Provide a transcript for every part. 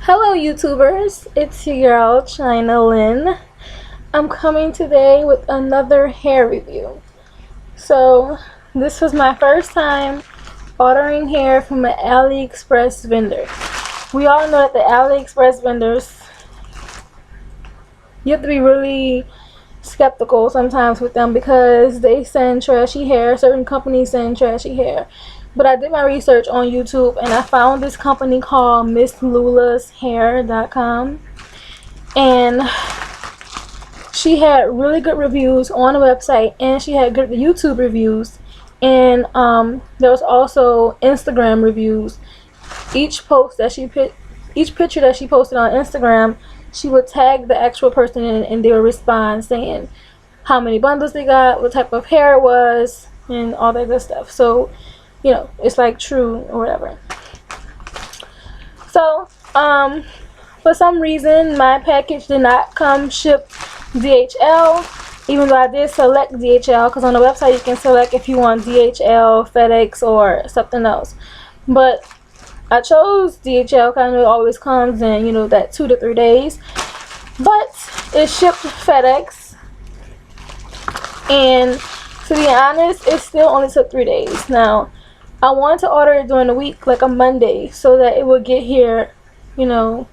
Hello YouTubers, it's your girl China Lynn. I'm coming today with another hair review. So this was my first time ordering hair from an Aliexpress vendor. We all know that the Aliexpress vendors, you have to be really skeptical sometimes with them because they send trashy hair. Certain companies send trashy hair. But I did my research on YouTube and I found this company called MissLulasHair.com, and she had really good reviews on the website, and she had good YouTube reviews, and there was also Instagram reviews. Each picture that she posted on Instagram, she would tag the actual person in, and they would respond saying how many bundles they got, what type of hair it was, and all that good stuff. So you know, it's like true or whatever. So for some reason my package did not come shipped DHL, even though I did select DHL, because on the website you can select if you want DHL, FedEx, or something else. But I chose DHL because I know it always comes in, you know, that 2 to 3 days. But it shipped FedEx, and to be honest, it still only took 3 days. Now, I wanted to order it during the week, like a Monday, so that it would get here, you know,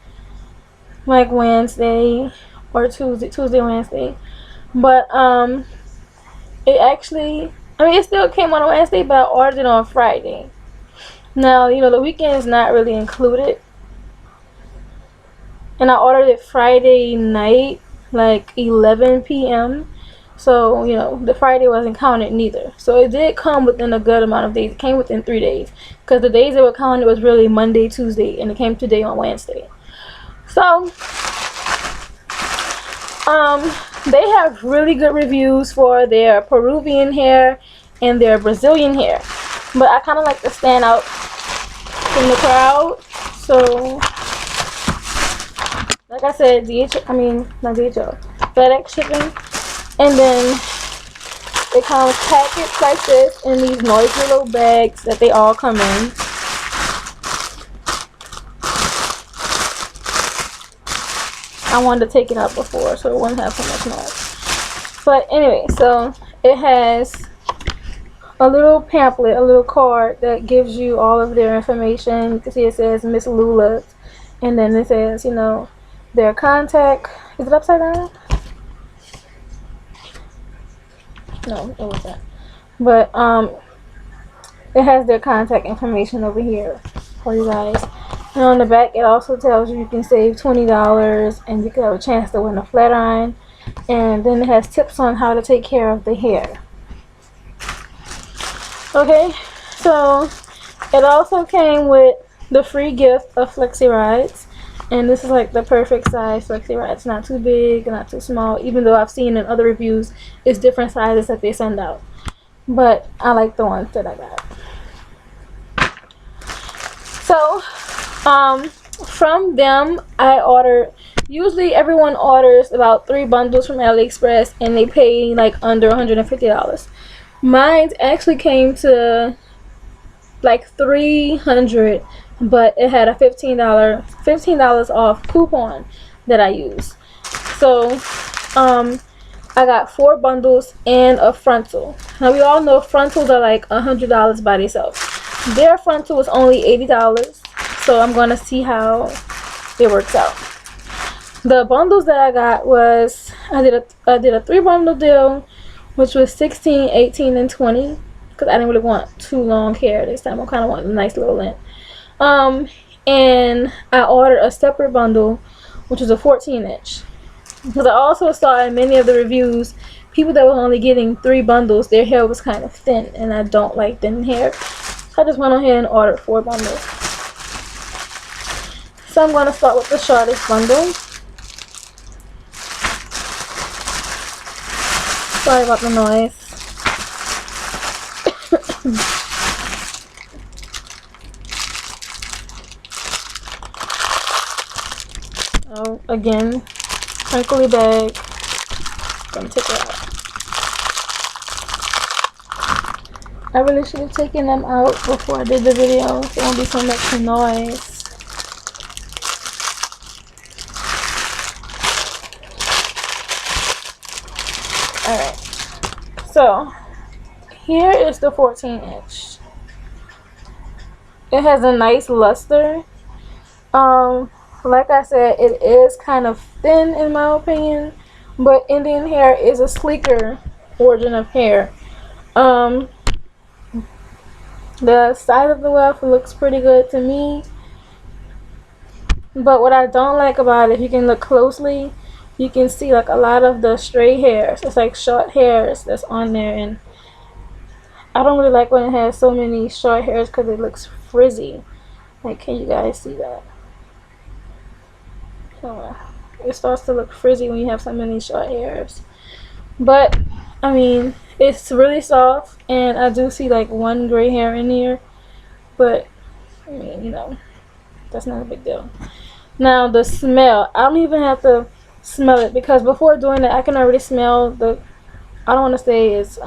like Wednesday or Tuesday, Wednesday. But it actually, it still came on a Wednesday, but I ordered it on Friday. Now, you know, the weekend is not really included, and I ordered it Friday night, like 11 p.m. So, you know, the Friday wasn't counted neither. So it did come within a good amount of days. It came within 3 days. Because the days that were counted was really Monday, Tuesday, and it came today on Wednesday. So, they have really good reviews for their Peruvian hair and their Brazilian hair. But I kind of like to stand out from the crowd. So, like I said, FedEx shipping. And then it comes packaged like this in these noisy little bags that they all come in. I wanted to take it out before so it wouldn't have so much noise. But anyway, so it has a little pamphlet, a little card that gives you all of their information. You can see it says Miss Lula, and then it says, you know, their contact. Is it upside down? No, it wasn't. But it has their contact information over here for you guys. And on the back, it also tells you can save $20 and you can have a chance to win a flat iron. And then it has tips on how to take care of the hair. Okay, so it also came with the free gift of flexi rides. And this is like the perfect size flexi ride. It's not too big, not too small, even though I've seen in other reviews it's different sizes that they send out. But I like the ones that I got. So, from them, I ordered, usually everyone orders about 3 bundles from AliExpress and they pay like under $150. Mine actually came to like $300, but it had a $15 off coupon that I used. So I got 4 bundles and a frontal. Now we all know frontals are like $100 by themselves. Their frontal was only $80, so I'm gonna see how it works out. The bundles that I got was, I did a 3 bundle deal, which was 16, 18, and 20. Because I didn't really want too long hair this time. I kind of want a nice little length. And I ordered a separate bundle, which was a 14-inch. Because I also saw in many of the reviews, people that were only getting 3 bundles, their hair was kind of thin. And I don't like thin hair. So I just went ahead and ordered 4 bundles. So I'm going to start with the shortest bundle. Sorry about the noise. Oh, again, crinkly bag. Gonna take it out. I really should have taken them out before I did the video. There won't be so much noise. Alright, so here is the 14-inch. It has a nice luster. Like I said, it is kind of thin in my opinion, but Indian hair is a sleeker origin of hair. The side of the weft looks pretty good to me, but what I don't like about it, if you can look closely, you can see like a lot of the stray hairs. It's like short hairs that's on there, and I don't really like when it has so many short hairs because it looks frizzy. Like, can you guys see that? It starts to look frizzy when you have so many short hairs. But I mean, it's really soft, and I do see like one gray hair in here, but I mean, you know, that's not a big deal. Now the smell, I don't even have to smell it because before doing it, I can already smell the. I don't want to say it's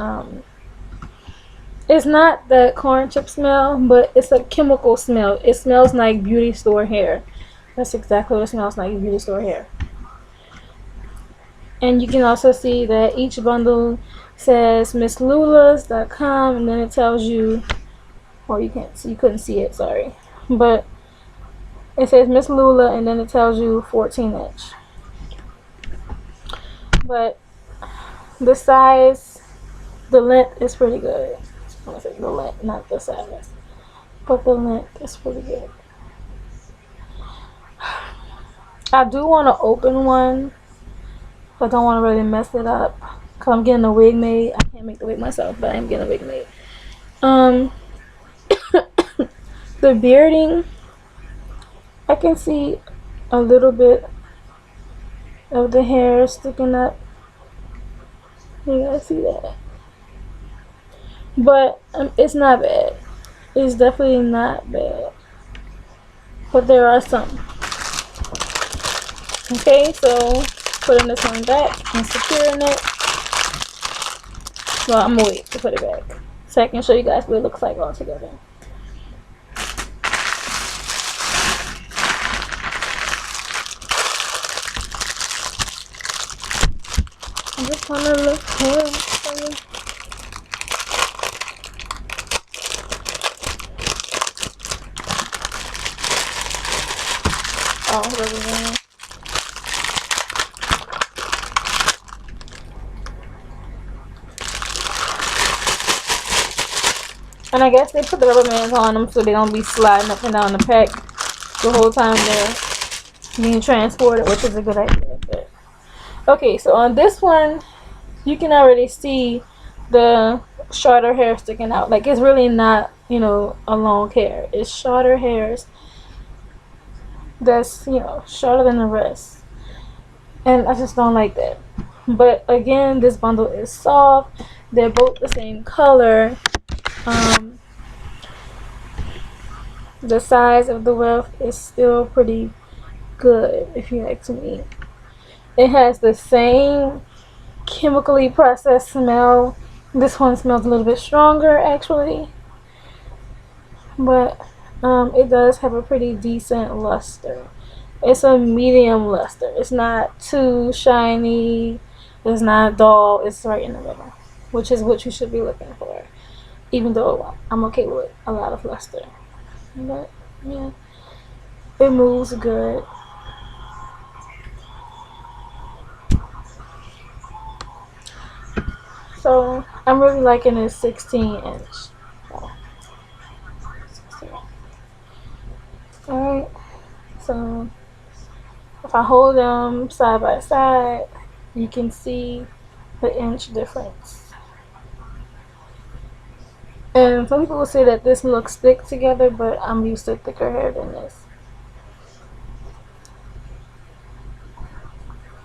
not the corn chip smell, but it's a chemical smell. It smells like beauty store hair. That's exactly what it smells like, beauty store hair. And you can also see that each bundle says MissLulas.com, and then it tells you, or you can't see, you couldn't see it, sorry, but it says Miss Lula, and then it tells you 14-inch. But the size, the length is pretty good. I want to say the length, not the size, but the length is pretty good. I do want to open one, but I don't want to really mess it up because I'm getting a wig made. I can't make the wig myself, but I am getting a wig made. The bearding, I can see a little bit of the hair sticking up. You guys see that? But it's not bad. It's definitely not bad. But there are some. Okay, so putting this one back and securing it. Well, I'm gonna wait to put it back so I can show you guys what it looks like all together. I just want to look good. Oh, really? And I guess they put the rubber bands on them so they don't be sliding up and down the pack the whole time they're being transported, which is a good idea. But okay, so on this one, you can already see the shorter hair sticking out. Like, it's really not, you know, a long hair. It's shorter hairs that's, you know, shorter than the rest. And I just don't like that. But again, this bundle is soft. They're both the same color. The size of the weft is still pretty good, if you ask me. It has the same chemically processed smell. This one smells a little bit stronger, actually, but it does have a pretty decent luster. It's a medium luster. It's not too shiny. It's not dull. It's right in the middle, which is what you should be looking for, even though I'm okay with a lot of luster. But yeah, it moves good. So I'm really liking this 16-inch. Alright, so if I hold them side by side, you can see the inch difference. And some people will say that this looks thick together, but I'm used to thicker hair than this.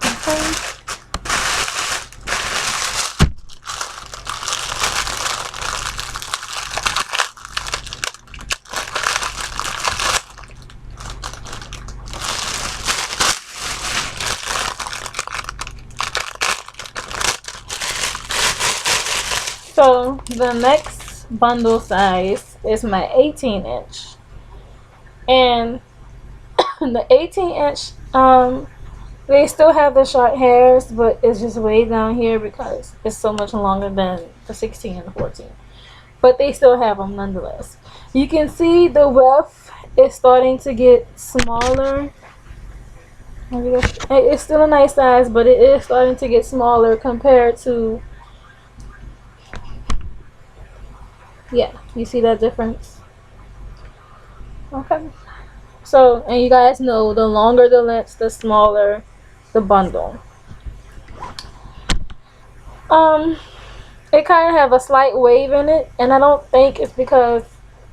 Okay. So the next bundle size is my 18-inch, and the 18-inch They still have the short hairs, but it's just way down here because it's so much longer than the 16 and the 14. But they still have them nonetheless. You can see the weft is starting to get smaller. It's still a nice size, but it is starting to get smaller compared to, yeah, you see that difference? Okay. So, and you guys know the longer the length, the smaller the bundle. Um, it kind of have a slight wave in it, and I don't think it's because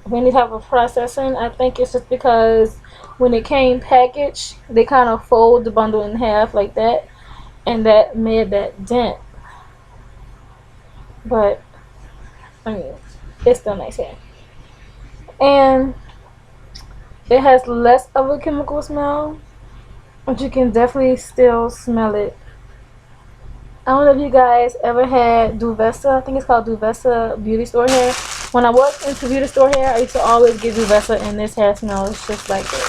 when you have a processing. I think it's just because when it came packaged, they kind of fold the bundle in half like that, and that made that dent. But I mean, it's still nice hair, and it has less of a chemical smell, but you can definitely still smell it. I don't know if you guys ever had Duvessa. I think it's called Duvessa Beauty Store hair. When I walked into beauty store hair, I used to always get Duvessa, and this hair smells just like this.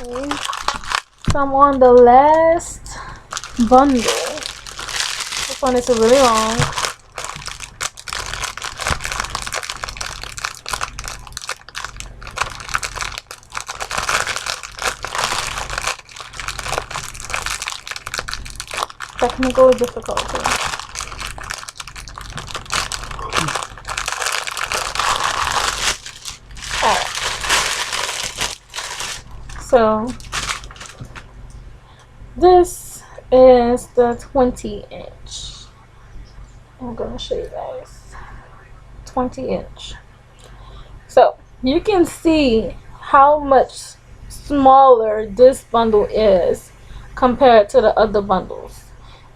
Okay. So I'm on the last bundle. This one is really long. Technical difficulty. Alright. So this is the 20 inch. I'm gonna show you guys. 20 inch. So you can see how much smaller this bundle is compared to the other bundles.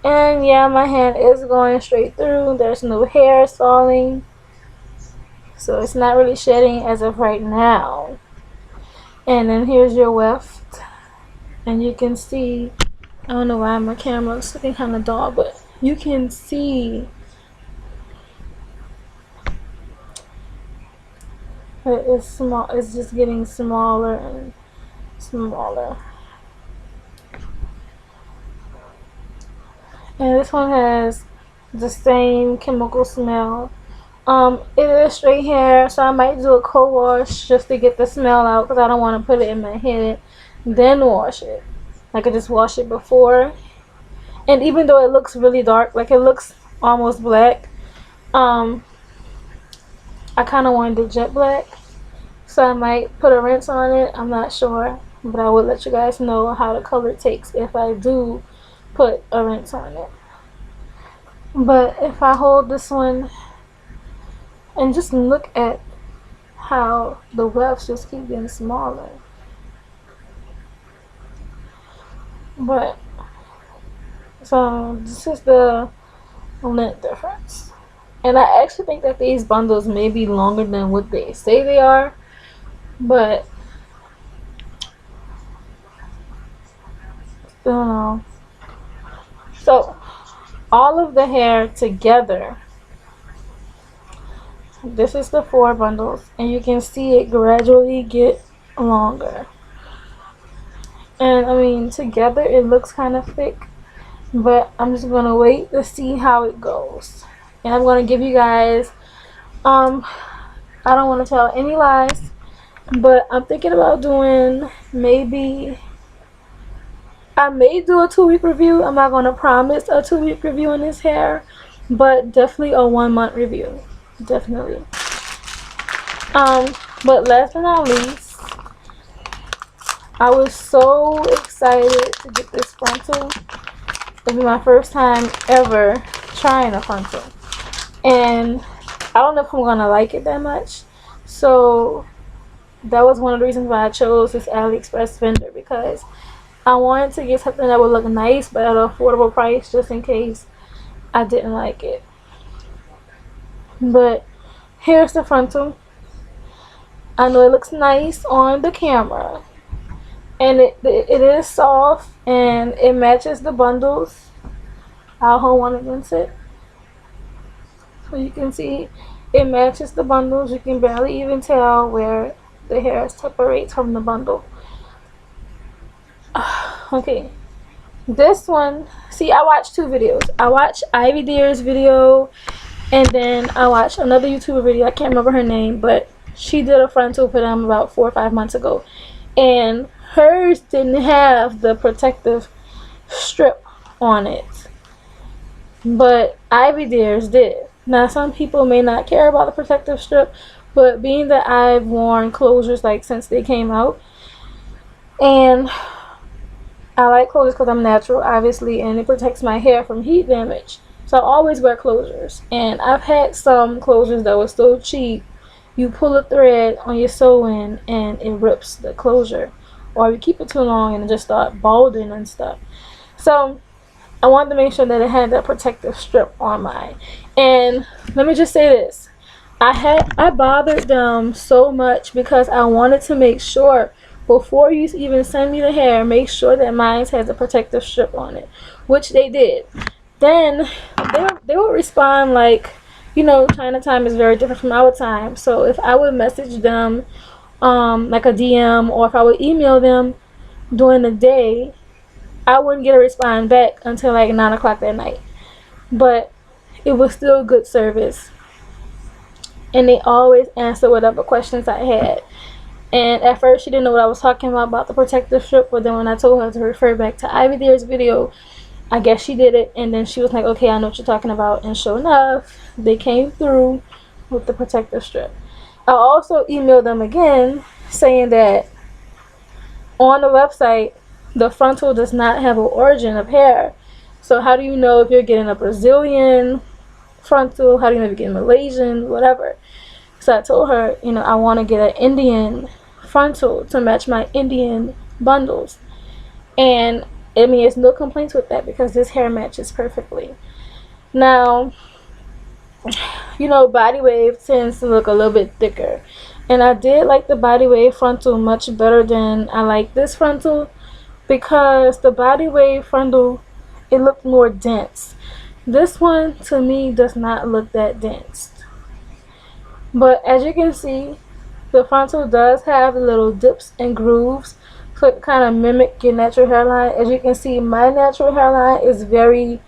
And yeah, my hand is going straight through. There's no hair falling, so it's not really shedding as of right now. And then here's your weft, and you can see, I don't know why my camera is looking kind of dull, but you can see it's small. It's just getting smaller and smaller. And this one has the same chemical smell. It is straight hair, so I might do a co-wash just to get the smell out because I don't want to put it in my head, then wash it. I could just wash it before. And even though it looks really dark, like it looks almost black, I kind of wanted it jet black, so I might put a rinse on it. I'm not sure, but I will let you guys know how the color takes if I do put a rinse on it. But if I hold this one and just look at how the wefts just keep getting smaller. But so this is the length difference, and I actually think that these bundles may be longer than what they say they are, but I don't know. So all of the hair together, this is the 4 bundles, and you can see it gradually get longer. And I mean, together it looks kind of thick, but I'm just gonna wait to see how it goes. And I'm gonna give you guys, I don't want to tell any lies, but I'm thinking about doing maybe, I may do a 2-week review. I'm not gonna promise a 2-week review on this hair, but definitely a 1-month review, definitely. But last but not least, I was so excited to get this frontal. It'll be my first time ever trying a frontal, and I don't know if I'm gonna like it that much. So that was one of the reasons why I chose this Aliexpress vendor, because I wanted to get something that would look nice but at an affordable price, just in case I didn't like it. But here's the frontal. I know it looks nice on the camera, and it is soft and it matches the bundles. I'll hold one against it so you can see it matches the bundles. You can barely even tell where the hair separates from the bundle. Okay, this one, see, I watched two videos. I watched Ivy Deer's video, and then I watched another YouTuber video. I can't remember her name, but she did a frontal for them about 4 or 5 months ago, and hers didn't have the protective strip on it, but Ivy Deer's did. Now, some people may not care about the protective strip, but being that I've worn closures like since they came out, and I like closures because I'm natural, obviously, and it protects my hair from heat damage. So I always wear closures. And I've had some closures that were so cheap, you pull a thread on your sew-in and it rips the closure. Or you keep it too long and it just start balding and stuff. So I wanted to make sure that it had that protective strip on mine. And let me just say this. I bothered them so much because I wanted to make sure before you even send me the hair, make sure that mine has a protective strip on it, which they did. Then they would respond like, you know, China time is very different from our time. So if I would message them like a DM, or if I would email them during the day, I wouldn't get a response back until like 9 o'clock that night. But it was still good service, and they always answer whatever questions I had. And at first she didn't know what I was talking about the protective strip, but then when I told her to refer back to Ivy Deer's video, I guess she did it, and then she was like, okay, I know what you're talking about. And sure enough, they came through with the protective strip. I also emailed them again saying that on the website, the frontal does not have an origin of hair. So how do you know if you're getting a Brazilian frontal? How do you know if you're getting Malaysian, whatever? So I told her, you know, I want to get an Indian frontal to match my Indian bundles. And I mean, there's no complaints with that because this hair matches perfectly. Now, you know, body wave tends to look a little bit thicker, and I did like the body wave frontal much better than I like this frontal, because the body wave frontal, it looked more dense. This one to me does not look that dense. But as you can see, the frontal does have little dips and grooves, so it kind of mimic your natural hairline. As you can see, my natural hairline is very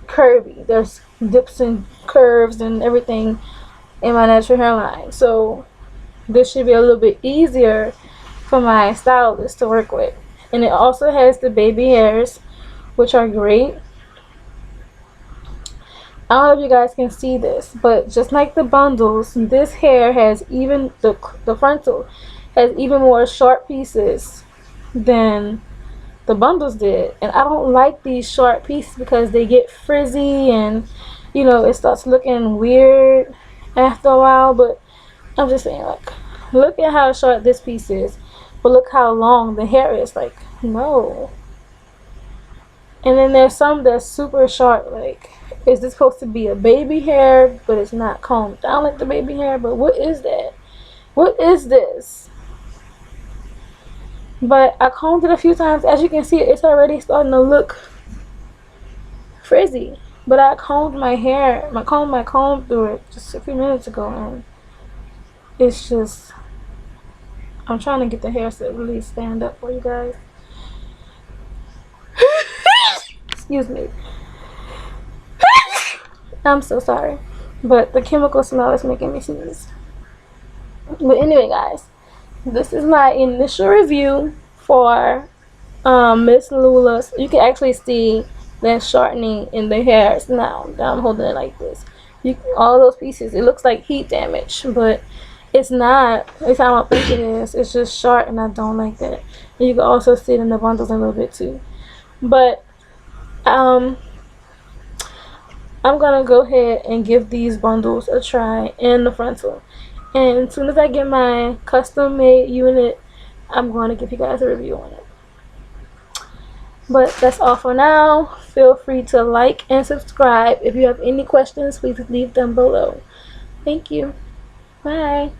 curvy. There's dips and curves and everything in my natural hairline. So this should be a little bit easier for my stylist to work with. And it also has the baby hairs, which are great. I don't know if you guys can see this, but just like the bundles, this hair has even, the frontal has even more short pieces than the bundles did. And I don't like these short pieces because they get frizzy and, you know, it starts looking weird after a while. But I'm just saying, like, look at how short this piece is, but look how long the hair is. Like, no. And then there's some that's super short. Like, is this supposed to be a baby hair, but it's not combed down like the baby hair? But what is that? What is this? But I combed it a few times. As you can see, it's already starting to look frizzy. But I combed my hair, my comb through it just a few minutes ago, and it's just, I'm trying to get the hair to really stand up for you guys. Excuse me. I'm so sorry, but the chemical smell is making me sneeze. But anyway, guys, this is my initial review for Miss Lula. You can actually see that shortening in the hairs now that I'm holding it like this. All those pieces, it looks like heat damage, but it's not. At least I don't think it is. It's just short, and I don't like that. And you can also see it in the bundles a little bit too. But I'm gonna go ahead and give these bundles a try in the frontal, and as soon as I get my custom made unit, I'm going to give you guys a review on it. But that's all for now. Feel free to like and subscribe. If you have any questions, please leave them below. Thank you. Bye.